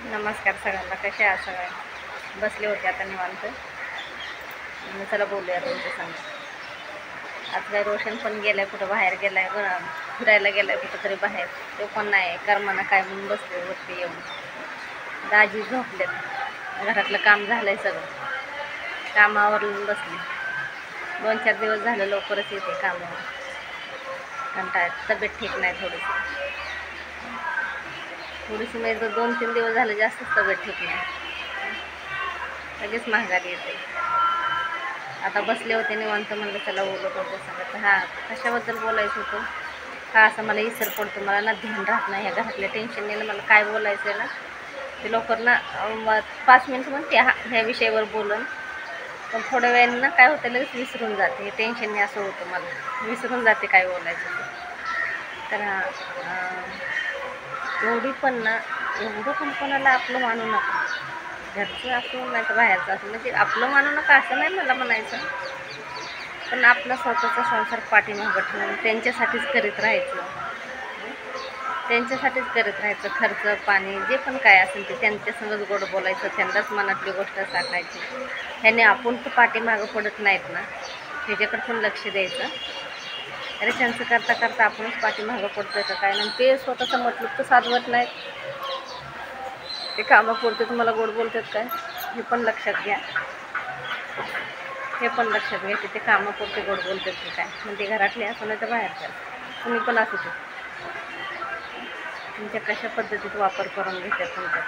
नमस्कार सगळ्यांना. कसे आहात सगळे? बसले होते आता निवांत. म्हणलं चला बोलूया तुमच्या संग. आज काय रोशन पण गेलाय कुठं बाहेर, गेलाय फिरायला गेलाय कुठं तरी बाहेर. तो पण नाही करमाना काय म्हणून बसले वरती येऊन. दाजी झोपलेत. घरातलं काम झालंय सगळं, कामावरून बसले. 2-4 दिवस झालं लवकरच येते कामावर. कंटाळ्यात, तब्येत ठीक नाही थोडीशी म्हणजे 2-3 दिवस झाले जास्तच तब्येत ठीक नाही. लगेच महागारी येते. आता बसले होते निवांत, म्हणलं चला बोलत होते सगळं. हां, कशाबद्दल बोलायचं होतं का, असं मला इसर पडतो. मला ना ध्यान राहत नाही ह्या घरातल्या टेन्शनने ना. मला काय बोलायचं आहे ना ते लवकर ना 5 मिनिट म्हणते ह्या विषयावर बोलून, पण थोड्या वेळाने ना काय होतं लगेच विसरून जाते. हे टेन्शनने असं होतं, मला विसरून जाते काय बोलायचं ते. तर एवढं पण कोणाला आपलं मानू नका. घरचं असो नाही तर बाहेरचं असो, म्हणजे आपलं मानू नका असं नाही मला म्हणायचं, पण आपला स्वतःचा संसार पाठीमागं ठेवून त्यांच्यासाठीच करीत राहायचं. खर्च पाणी जे पण काय असेल ते त्यांच्यासंगच गोड बोलायचं, त्यांनाच मनातली गोष्ट सांगायची. ह्याने आपण तर पाठीमागं पडत नाहीत ना, ह्याच्याकडे पण लक्ष द्यायचं. अरे त्यांचं करता करता आपणच पाठीमागं पडतोय का काय. नाही ते स्वतःचं मतलब तर साधवत नाहीत, ते कामापुरते तुम्हाला गोड बोलतात काय, हे पण लक्षात घ्या. की ते कामापुरते गोड बोलतात की काय. म्हणजे घरातले असं नाही तर बाहेरच्या, तुम्ही पण असू शकता. तुमच्या कशा पद्धतीत वापर करून घेतात तुमच्या,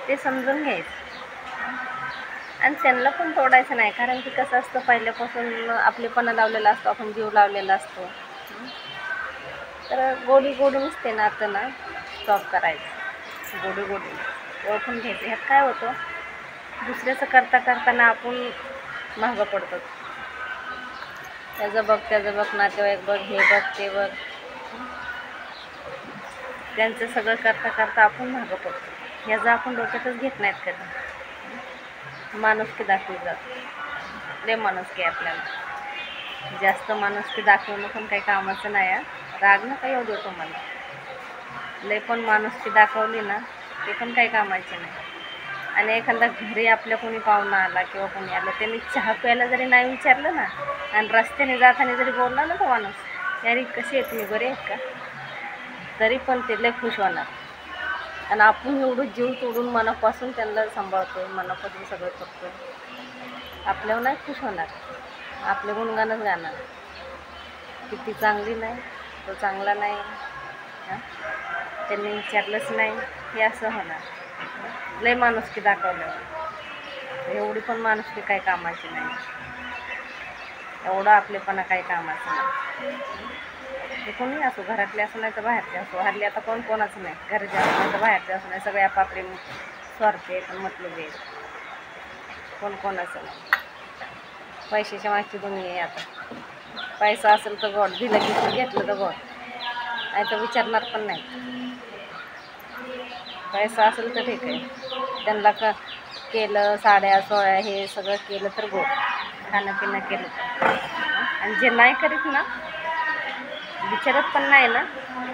ते समजून घ्यायचं. आणि त्यांना पण तोडायचं नाही, कारण की कसं असतं पहिल्यापासून आपलेपणा लावलेला असतो, आपण जीव लावलेला असतो. तर गोडीनच ते नातं ना स्टॉप करायचं. गोडी ओळखून घ्यायचं. ह्यात काय होतं, दुसऱ्याचं करताना आपण मागं पडतो. त्याचं बघ, नातेवाईक बघ, हे बघ ते बघ. त्यांचं सगळं करता आपण मागं पडतो. ह्याचं आपण डोक्यातच घेत नाहीत कधी. माणुसकी दाखवली जाते. लय माणुसकी आपल्याला. जास्त माणुसकी दाखवणं पण काही कामाचं नाही आहे. राग नका येऊ देतो मला. लय पण माणुसकी दाखवली ना ते पण काही कामाचे नाही. आणि एखादा घरी आपल्या कोणी पाहुणा आला किंवा कोणी आलं, त्यांनी चहा प्यायला जरी नाही विचारलं ना, आणि रस्त्याने जाताना जरी बोलला ना तो माणूस, यारी कशी आहे तुम्ही, बरे आहेत का, तरी पण ते लय खुश होणार. आणि आपण एवढं जीव तोडून मनापासून त्यांना सांभाळतो, मनापासून सगळं करतो, आपल्यावर नाही खुश होणार. आपले गुणगानच गाणार, किती चांगली नाही, तो चांगला नाही, त्यांनी विचारलंच नाही, हे असं होणार. लय माणुसकी दाखवल्यावर. एवढी पण माणुसकी काही कामाची नाही, एवढा आपलेपणा काही कामाचं नाही. ते कोणी असो, घरातले असो नाही तर बाहेरचे असो. हल्ली आता कोणाचं नाही, घरचे असो नाही तर बाहेरचे असो नाही, सगळे आपापले स्वार्थी आहेत, मतलब आहेत. कोणाचं नाही. पैशाच्या मागची दुनिया आहे आता. पैसा असेल तर गोड, दिलं की घेतलं तर गोड, नाही तर विचारणार पण नाही. पैसा असेल तर ठीक आहे, त्यांना केलं, साड्या सोळ्या हे सगळं केलं तर गोड, खाणं पिणं केलं तर. आणि जे नाही करीत ना, विचारत पण नाही ना,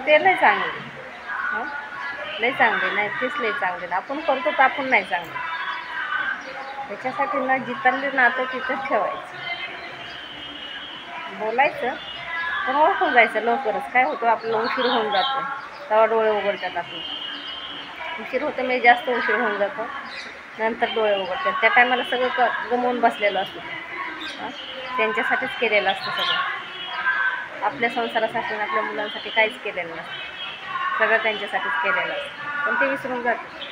ते लय चांगले. लय चांगले नाही, तेच लय चांगले ना. आपण करतो तर आपण नाही चांगले. त्याच्यासाठी ना जिथले नातं तिथंच ठेवायचं. बोलायचं पण ओळखून जायचं लवकरच. काय होतं, आपल्याला उशीर होऊन जातो, तेव्हा डोळे उघडतात आपले. उशीर होतं म्हणजे जास्त उशीर होऊन जातो, नंतर डोळे उघडतात. त्या टायमाला सगळं गमवून बसलेलं असतं. त्यांच्यासाठीच केलेलं असतं सगळं. आपल्या संसारासाठी आणि आपल्या मुलांसाठी काहीच केलेलं नसतं. सगळं त्यांच्यासाठीच केलेलं असतं, पण ते विसरून जाते.